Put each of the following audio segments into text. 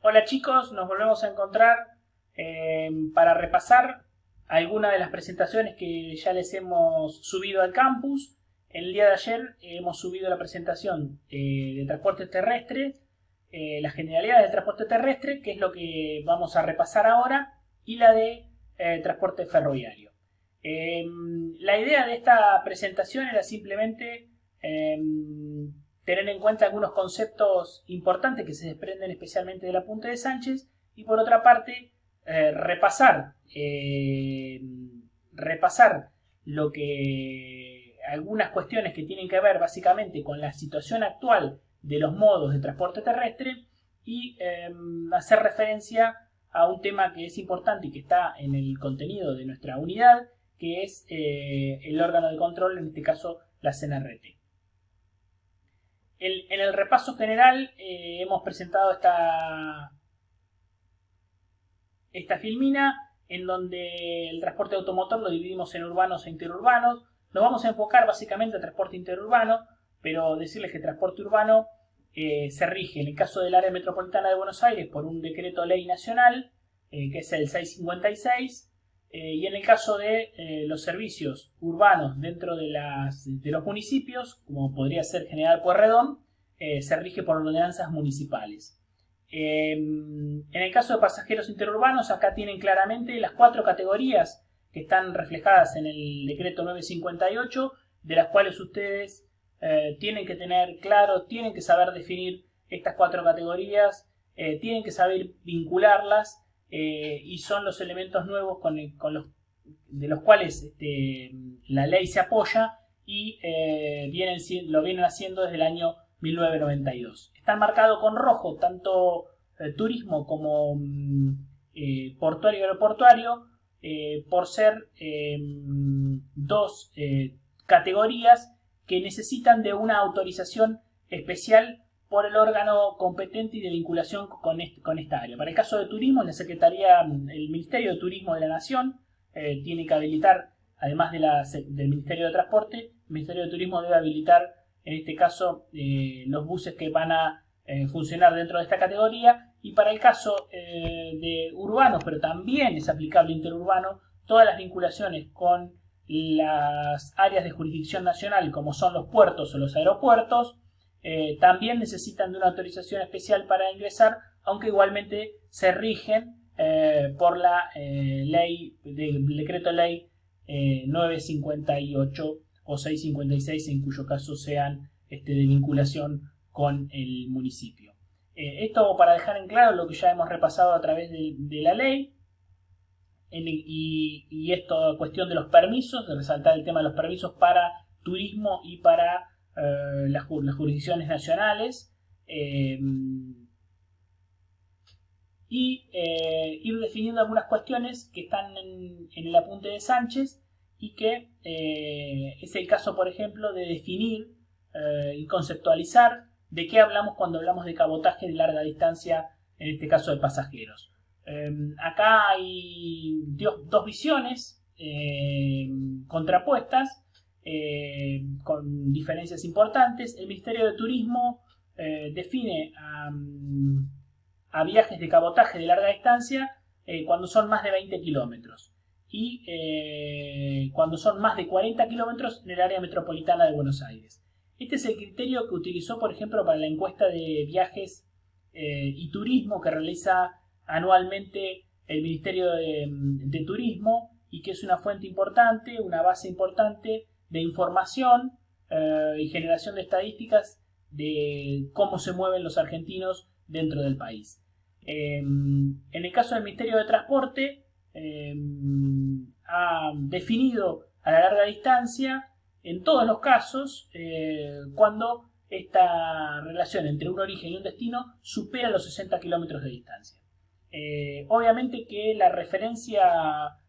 Hola chicos, nos volvemos a encontrar para repasar algunas de las presentaciones que ya les hemos subido al campus. El día de ayer hemos subido la presentación de transporte terrestre, las generalidades del transporte terrestre, que es lo que vamos a repasar ahora, y la de transporte ferroviario. La idea de esta presentación era simplemente tener en cuenta algunos conceptos importantes que se desprenden especialmente del apunte de Sánchez y por otra parte repasar lo que algunas cuestiones que tienen que ver básicamente con la situación actual de los modos de transporte terrestre y hacer referencia a un tema que es importante y que está en el contenido de nuestra unidad, que es el órgano de control, en este caso la CNRT. En el repaso general hemos presentado esta filmina en donde el transporte automotor lo dividimos en urbanos e interurbanos. Nos vamos a enfocar básicamente en transporte interurbano, pero decirles que transporte urbano se rige en el caso del área metropolitana de Buenos Aires por un decreto ley nacional, que es el 656, y en el caso de los servicios urbanos dentro de los municipios, como podría ser General Pueyrredón, se rige por ordenanzas municipales. En el caso de pasajeros interurbanos, acá tienen claramente las 4 categorías que están reflejadas en el decreto 958, de las cuales ustedes tienen que tener claro, tienen que saber definir estas 4 categorías, tienen que saber vincularlas, y son los elementos nuevos de los cuales la ley se apoya y lo vienen haciendo desde el año 1992. Están marcados con rojo tanto turismo como portuario y aeroportuario, por ser dos categorías que necesitan de una autorización especial por el órgano competente y de vinculación con esta área. Para el caso de turismo, el Ministerio de Turismo de la Nación tiene que habilitar, además del Ministerio de Transporte, el Ministerio de Turismo debe habilitar, en este caso, los buses que van a funcionar dentro de esta categoría. Y para el caso de urbanos, pero también es aplicable interurbano, todas las vinculaciones con las áreas de jurisdicción nacional, como son los puertos o los aeropuertos, también necesitan de una autorización especial para ingresar, aunque igualmente se rigen por la decreto ley 958 o 656, en cuyo caso sean de vinculación con el municipio. Esto para dejar en claro lo que ya hemos repasado a través de la ley, y esto cuestión de los permisos, de resaltar el tema de los permisos para turismo y para las jurisdicciones nacionales, y ir definiendo algunas cuestiones que están en el apunte de Sánchez y que es el caso, por ejemplo, de definir y conceptualizar de qué hablamos cuando hablamos de cabotaje de larga distancia, en este caso de pasajeros. Acá hay dos visiones contrapuestas, con diferencias importantes. El Ministerio de Turismo define a viajes de cabotaje de larga distancia cuando son más de 20 kilómetros y cuando son más de 40 kilómetros en el área metropolitana de Buenos Aires. Este es el criterio que utilizó, por ejemplo, para la encuesta de viajes y turismo que realiza anualmente el Ministerio de Turismo, y que es una fuente importante, una base importante de información y generación de estadísticas de cómo se mueven los argentinos dentro del país. En el caso del Ministerio de Transporte, ha definido a la larga distancia en todos los casos cuando esta relación entre un origen y un destino supera los 60 kilómetros de distancia. Obviamente que la referencia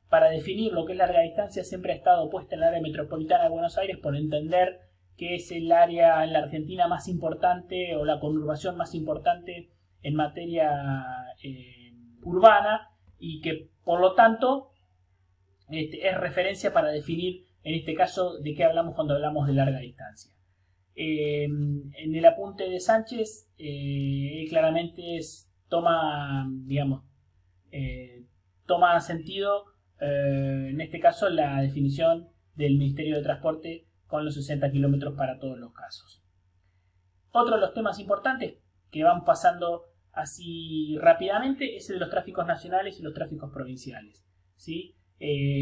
para definir lo que es larga distancia siempre ha estado puesta en el área metropolitana de Buenos Aires, por entender que es el área en la Argentina más importante o la conurbación más importante en materia urbana, y que por lo tanto es referencia para definir en este caso de qué hablamos cuando hablamos de larga distancia. En el apunte de Sánchez claramente toma, digamos, toma sentido, en este caso, la definición del Ministerio de Transporte con los 60 kilómetros para todos los casos. Otro de los temas importantes que van pasando así rápidamente es el de los tráficos nacionales y los tráficos provinciales, ¿sí?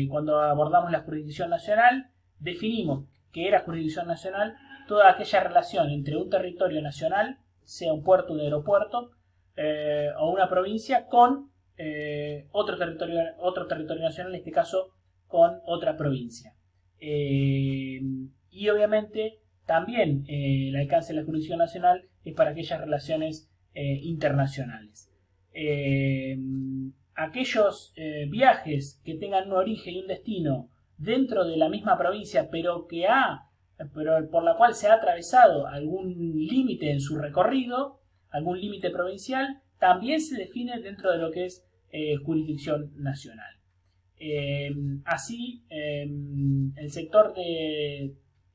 Cuando abordamos la jurisdicción nacional, definimos que era jurisdicción nacional toda aquella relación entre un territorio nacional, sea un puerto, un aeropuerto, o una provincia, con otro territorio nacional, en este caso con otra provincia. Y obviamente también el alcance de la jurisdicción nacional es para aquellas relaciones internacionales. Aquellos viajes que tengan un origen y un destino dentro de la misma provincia, pero por la cual se ha atravesado algún límite en su recorrido, algún límite provincial, también se define dentro de lo que es jurisdicción nacional. Así, el sector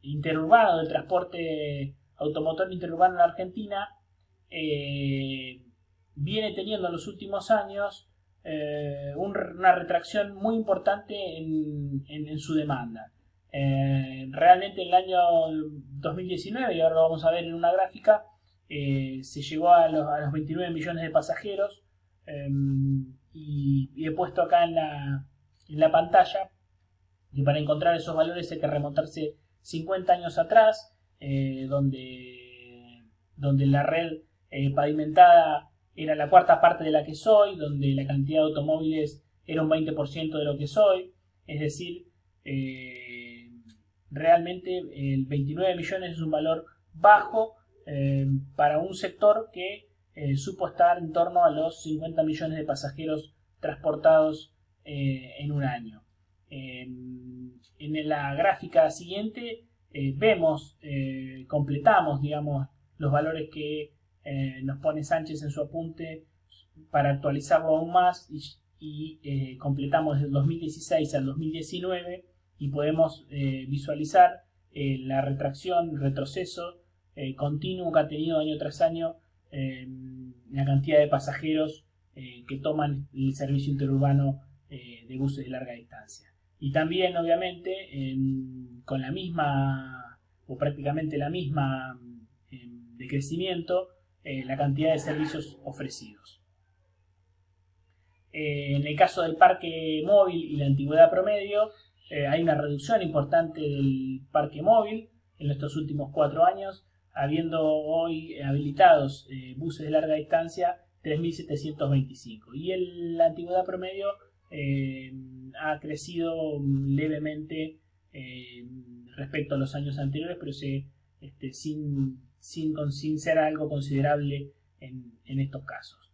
interurbano del transporte automotor interurbano en la Argentina viene teniendo en los últimos años una retracción muy importante en su demanda. Realmente en el año 2019, y ahora lo vamos a ver en una gráfica, se llegó a los 29 millones de pasajeros, y he puesto acá en la pantalla que para encontrar esos valores hay que remontarse 50 años atrás, donde la red pavimentada era la cuarta parte de la que es hoy, donde la cantidad de automóviles era un 20% de lo que es hoy. Es decir, realmente el 29 millones es un valor bajo para un sector que supo estar en torno a los 50 millones de pasajeros transportados en un año. En la gráfica siguiente completamos, digamos, los valores que nos pone Sánchez en su apunte para actualizarlo aún más, y completamos del 2016 al 2019 y podemos visualizar la retracción, retroceso continuo que ha tenido año tras año la cantidad de pasajeros que toman el servicio interurbano de buses de larga distancia. Y también, obviamente, con la misma o prácticamente la misma de crecimiento, la cantidad de servicios ofrecidos. En el caso del parque móvil y la antigüedad promedio, hay una reducción importante del parque móvil en estos últimos 4 años, habiendo hoy habilitados buses de larga distancia 3.725, y la antigüedad promedio ha crecido levemente respecto a los años anteriores, pero sin ser algo considerable en estos casos.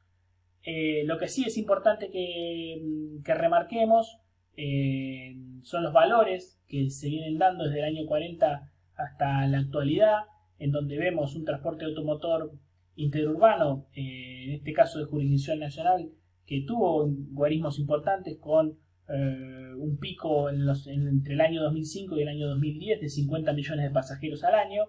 Lo que sí es importante que remarquemos son los valores que se vienen dando desde el año 40 hasta la actualidad, en donde vemos un transporte automotor interurbano, en este caso de jurisdicción nacional, que tuvo guarismos importantes con un pico entre el año 2005 y el año 2010 de 50 millones de pasajeros al año,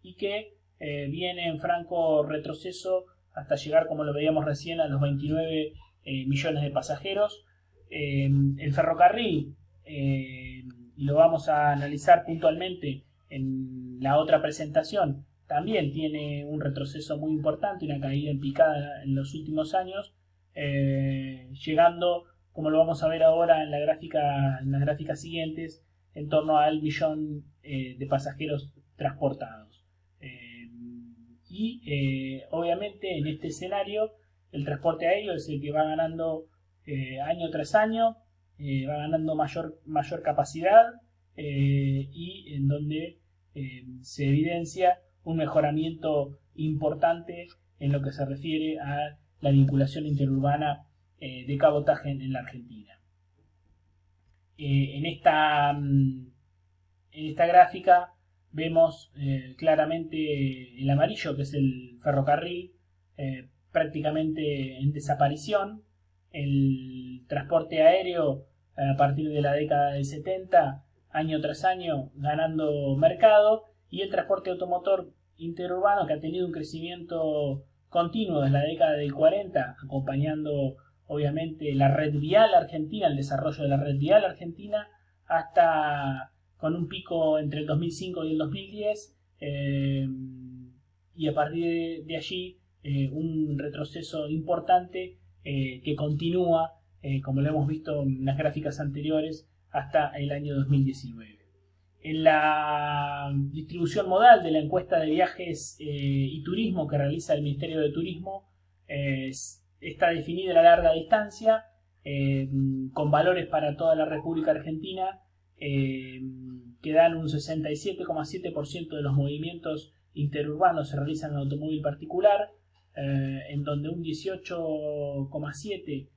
y que viene en franco retroceso hasta llegar, como lo veíamos recién, a los 29 millones de pasajeros. El ferrocarril, y lo vamos a analizar puntualmente en la otra presentación, también tiene un retroceso muy importante, una caída en picada en los últimos años, llegando, como lo vamos a ver ahora en las gráficas siguientes, en torno al millón de pasajeros transportados. Obviamente en este escenario el transporte aéreo es el que va ganando año tras año, va ganando mayor capacidad, y en donde se evidencia un mejoramiento importante en lo que se refiere a la vinculación interurbana de cabotaje en la Argentina. En esta gráfica vemos claramente el amarillo, que es el ferrocarril, prácticamente en desaparición. El transporte aéreo, a partir de la década del 70, año tras año ganando mercado, y el transporte automotor interurbano, que ha tenido un crecimiento continuo desde la década del 40, acompañando obviamente la red vial argentina, el desarrollo de la red vial argentina, hasta con un pico entre el 2005 y el 2010, y a partir de allí un retroceso importante que continúa, como lo hemos visto en las gráficas anteriores, hasta el año 2019. En la distribución modal de la encuesta de viajes y turismo que realiza el Ministerio de Turismo, está definida la larga distancia, con valores para toda la República Argentina, que dan un 67,7% de los movimientos interurbanos se realizan en automóvil particular, en donde un 18,7%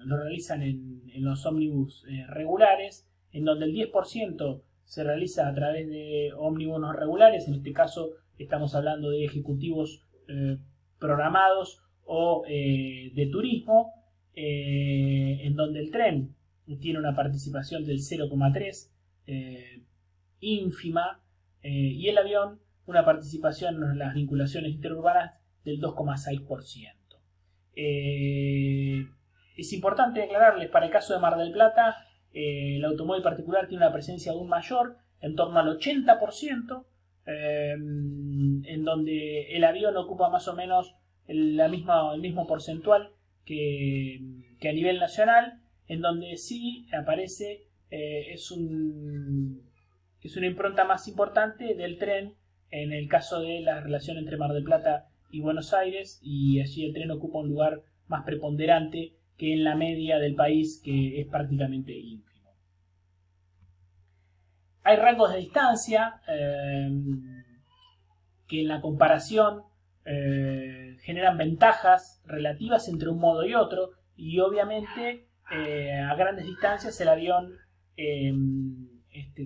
lo realizan en los ómnibus regulares, en donde el 10% se realiza a través de ómnibus no regulares. En este caso estamos hablando de ejecutivos programados o de turismo, en donde el tren tiene una participación del 0,3%, ínfima, y el avión una participación en las vinculaciones interurbanas del 2,6%. Es importante aclararles, para el caso de Mar del Plata, el automóvil particular tiene una presencia aún mayor, en torno al 80%, en donde el avión ocupa más o menos el mismo porcentual que a nivel nacional, en donde sí aparece es una impronta más importante del tren en el caso de la relación entre Mar del Plata y Buenos Aires, y allí el tren ocupa un lugar más preponderante que en la media del país, que es prácticamente ínfimo. Hay rangos de distancia que en la comparación generan ventajas relativas entre un modo y otro, y obviamente a grandes distancias el avión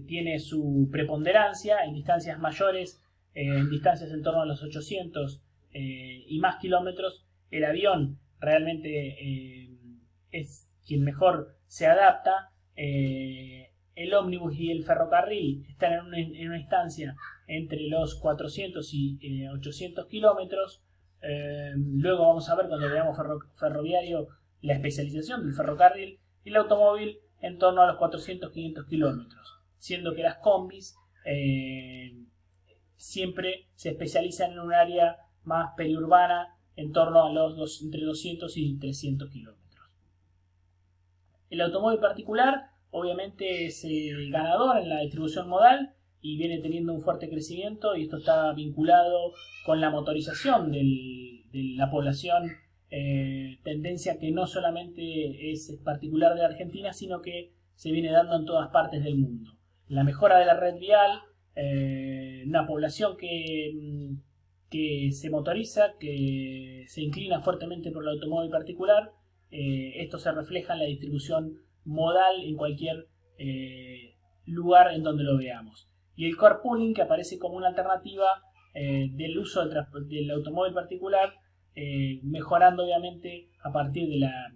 tiene su preponderancia. En distancias mayores, en distancias en torno a los 800 y más kilómetros, el avión realmente es quien mejor se adapta. El ómnibus y el ferrocarril están en una distancia entre los 400 y 800 kilómetros. Luego vamos a ver, cuando veamos ferroviario, la especialización del ferrocarril, y el automóvil en torno a los 400-500 kilómetros, siendo que las combis siempre se especializan en un área más periurbana, en torno a los entre 200 y 300 kilómetros. El automóvil particular obviamente es el ganador en la distribución modal y viene teniendo un fuerte crecimiento, y esto está vinculado con la motorización de la población, tendencia que no solamente es particular de Argentina, sino que se viene dando en todas partes del mundo. La mejora de la red vial, una población que se motoriza, que se inclina fuertemente por el automóvil particular. Esto se refleja en la distribución modal en cualquier lugar en donde lo veamos. Y el carpooling, que aparece como una alternativa del uso del automóvil particular, mejorando obviamente a partir de las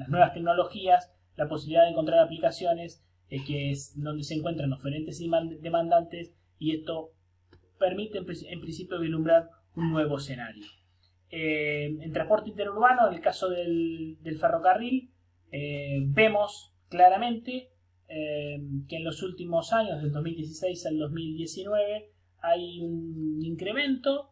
nuevas tecnologías la posibilidad de encontrar aplicaciones que es donde se encuentran oferentes y demandantes, y esto permite en principio vislumbrar un nuevo escenario. En transporte interurbano, en el caso del ferrocarril, vemos claramente que en los últimos años, del 2016 al 2019, hay un incremento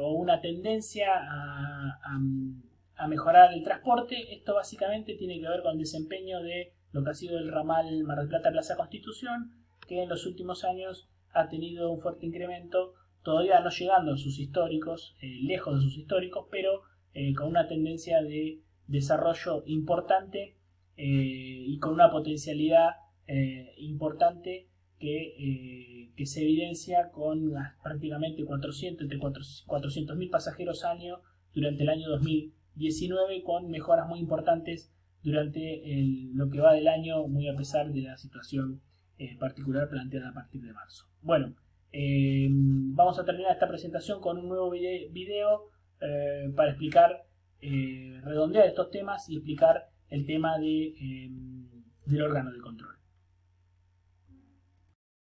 o una tendencia a mejorar el transporte. Esto básicamente tiene que ver con el desempeño de lo que ha sido el ramal Mar del Plata-Plaza Constitución, que en los últimos años ha tenido un fuerte incremento, todavía no llegando a sus históricos, lejos de sus históricos, pero con una tendencia de desarrollo importante y con una potencialidad importante que se evidencia con prácticamente entre 400.000 pasajeros año durante el año 2019, con mejoras muy importantes durante lo que va del año, muy a pesar de la situación particular planteada a partir de marzo. Bueno, vamos a terminar esta presentación con un nuevo video para explicar, redondear estos temas y explicar el tema del órgano de control.